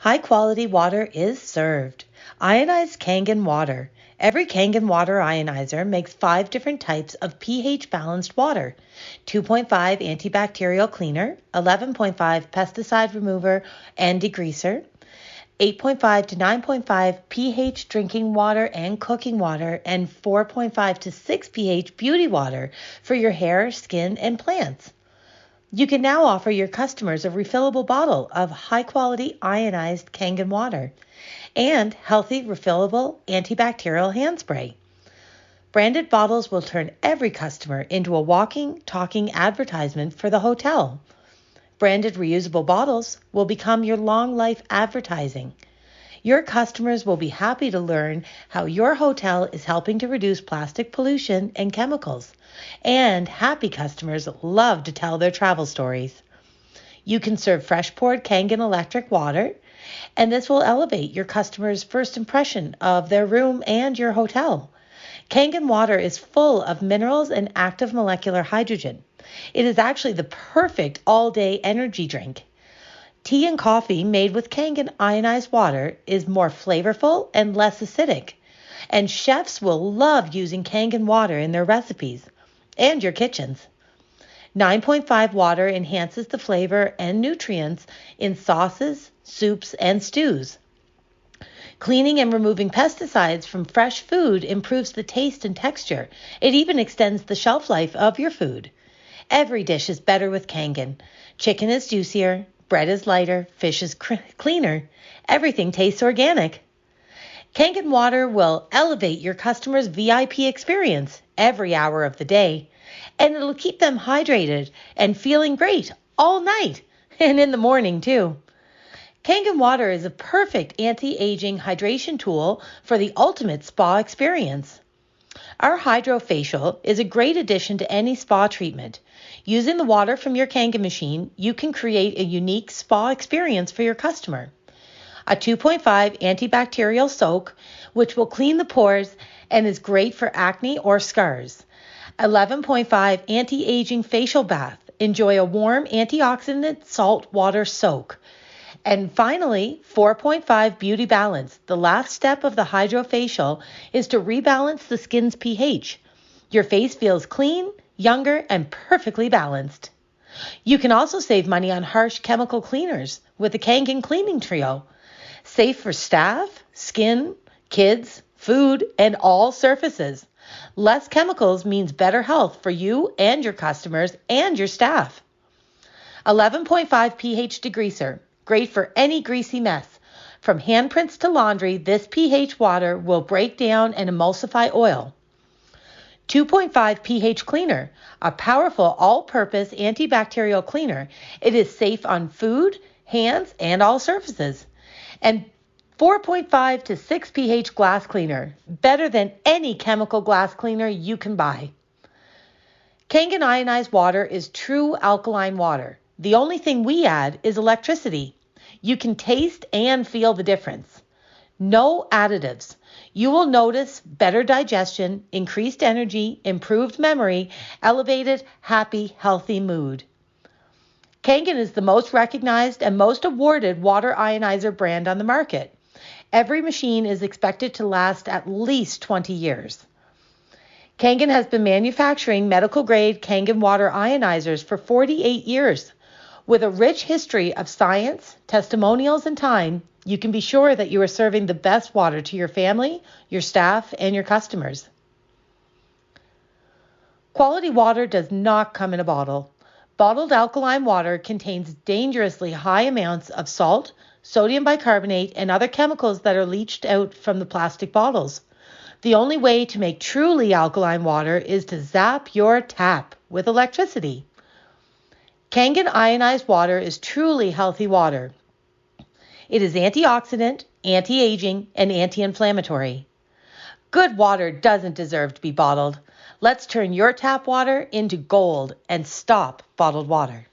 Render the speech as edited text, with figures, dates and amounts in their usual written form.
High quality water is served. Ionized Kangen water. Every Kangen water ionizer makes 5 different types of pH balanced water: 2.5 antibacterial cleaner, 11.5 pesticide remover and degreaser, 8.5 to 9.5 pH drinking water and cooking water, and 4.5 to 6 pH beauty water for your hair, skin, and plants. You can now offer your customers a refillable bottle of high-quality ionized Kangen water and healthy refillable antibacterial hand spray. Branded bottles will turn every customer into a walking, talking advertisement for the hotel. Branded reusable bottles will become your long life advertising. Your customers will be happy to learn how your hotel is helping to reduce plastic pollution and chemicals. And happy customers love to tell their travel stories. You can serve fresh poured Kangen electric water, and this will elevate your customers' first impression of their room and your hotel. Kangen water is full of minerals and active molecular hydrogen. It is actually the perfect all-day energy drink. Tea and coffee made with Kangen ionized water is more flavorful and less acidic. And chefs will love using Kangen water in their recipes and your kitchens. 9.5 water enhances the flavor and nutrients in sauces, soups, and stews. Cleaning and removing pesticides from fresh food improves the taste and texture. It even extends the shelf life of your food. Every dish is better with Kangen. Chicken is juicier, bread is lighter, fish is cleaner. Everything tastes organic. Kangen water will elevate your customers' VIP experience every hour of the day, and it'll keep them hydrated and feeling great all night and in the morning too. Kangen water is a perfect anti-aging hydration tool for the ultimate spa experience. Our hydrofacial is a great addition to any spa treatment. Using the water from your Kangen machine, you can create a unique spa experience for your customer. A 2.5 antibacterial soak, which will clean the pores and is great for acne or scars. 11.5 anti-aging facial bath. Enjoy a warm antioxidant salt water soak. And finally, 4.5 Beauty Balance. The last step of the hydrofacial is to rebalance the skin's pH. Your face feels clean, younger, and perfectly balanced. You can also save money on harsh chemical cleaners with the Kangen Cleaning Trio. Safe for staff, skin, kids, food, and all surfaces. Less chemicals means better health for you and your customers and your staff. 11.5 pH degreaser. Great for any greasy mess. From handprints to laundry, this pH water will break down and emulsify oil. 2.5 pH cleaner, a powerful all-purpose antibacterial cleaner. It is safe on food, hands, and all surfaces. And 4.5 to 6 pH glass cleaner, better than any chemical glass cleaner you can buy. Kangen ionized water is true alkaline water. The only thing we add is electricity. You can taste and feel the difference. No additives. You will notice better digestion, increased energy, improved memory, elevated, happy, healthy mood. Kangen is the most recognized and most awarded water ionizer brand on the market. Every machine is expected to last at least 20 years. Kangen has been manufacturing medical-grade Kangen water ionizers for 48 years. With a rich history of science, testimonials, and time, you can be sure that you are serving the best water to your family, your staff, and your customers. Quality water does not come in a bottle. Bottled alkaline water contains dangerously high amounts of salt, sodium bicarbonate, and other chemicals that are leached out from the plastic bottles. The only way to make truly alkaline water is to zap your tap with electricity. Kangen ionized water is truly healthy water. It is antioxidant, anti-aging, and anti-inflammatory. Good water doesn't deserve to be bottled. Let's turn your tap water into gold and stop bottled water.